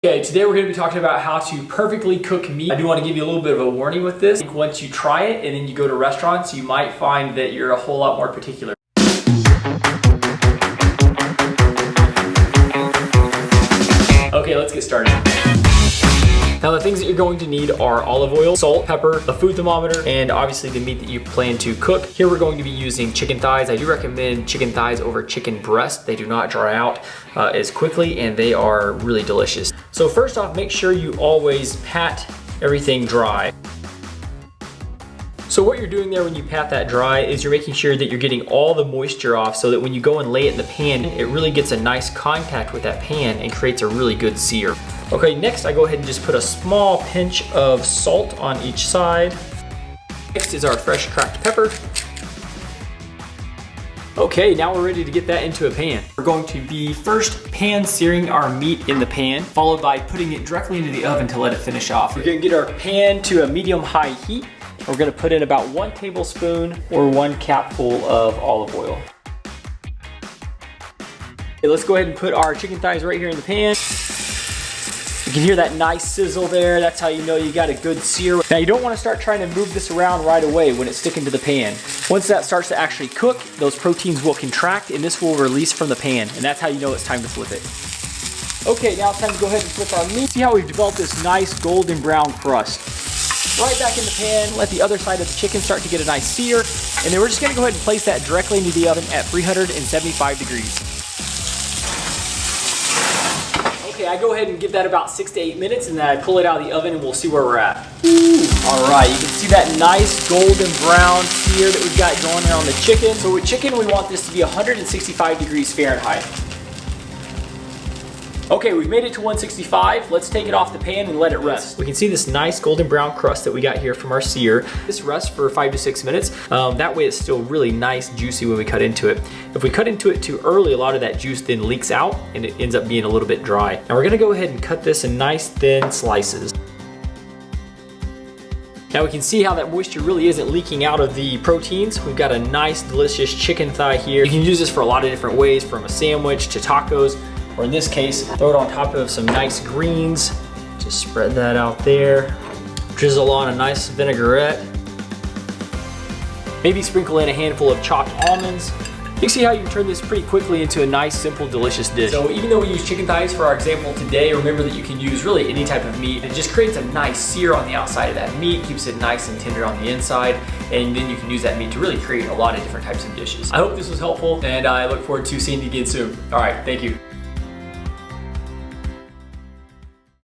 Okay, today we're going to be talking about how to perfectly cook meat. I do want to give you a little bit of a warning with this. Once you try it and then you go to restaurants, you might find that you're a whole lot more particular. Okay, let's get started. Now the things that you're going to need are olive oil, salt, pepper, a food thermometer, and obviously the meat that you plan to cook. Here we're going to be using chicken thighs. I do recommend chicken thighs over chicken breast. They do not dry out as quickly and they are really delicious. So first off, make sure you always pat everything dry. So what you're doing there when you pat that dry is you're making sure that you're getting all the moisture off so that when you go and lay it in the pan, it really gets a nice contact with that pan and creates a really good sear. Okay, next I go ahead and just put a small pinch of salt on each side. Next is our fresh cracked pepper. Okay, now we're ready to get that into a pan. We're going to be first pan searing our meat in the pan, followed by putting it directly into the oven to let it finish off. We're gonna get our pan to a medium-high heat. We're gonna put in about 1 tablespoon or 1 capful of olive oil. Okay, let's go ahead and put our chicken thighs right here in the pan. You can hear that nice sizzle there. That's how you know you got a good sear. Now you don't want to start trying to move this around right away when it's sticking to the pan. Once that starts to actually cook, those proteins will contract and this will release from the pan. And that's how you know it's time to flip it. Okay, now it's time to go ahead and flip our meat. See how we've developed this nice golden brown crust. Right back in the pan, let the other side of the chicken start to get a nice sear. And then we're just gonna go ahead and place that directly into the oven at 375 degrees. Okay, I go ahead and give that about 6 to 8 minutes and then I pull it out of the oven and we'll see where we're at. All right, you can see that nice golden brown sear that we've got going there on the chicken. So with chicken, we want this to be 165 degrees Fahrenheit. Okay, we've made it to 165. Let's take it off the pan and let it rest. We can see this nice golden brown crust that we got here from our sear. This rests for 5 to 6 minutes. That way it's still really nice, juicy when we cut into it. If we cut into it too early, a lot of that juice then leaks out and it ends up being a little bit dry. Now we're gonna go ahead and cut this in nice thin slices. Now we can see how that moisture really isn't leaking out of the proteins. We've got a nice, delicious chicken thigh here. You can use this for a lot of different ways, from a sandwich to tacos, or in this case, throw it on top of some nice greens. Just spread that out there. Drizzle on a nice vinaigrette. Maybe sprinkle in a handful of chopped almonds. You can see how you can turn this pretty quickly into a nice, simple, delicious dish. So even though we use chicken thighs for our example today, remember that you can use really any type of meat. It just creates a nice sear on the outside of that meat, keeps it nice and tender on the inside, and then you can use that meat to really create a lot of different types of dishes. I hope this was helpful, and I look forward to seeing you again soon. All right, thank you.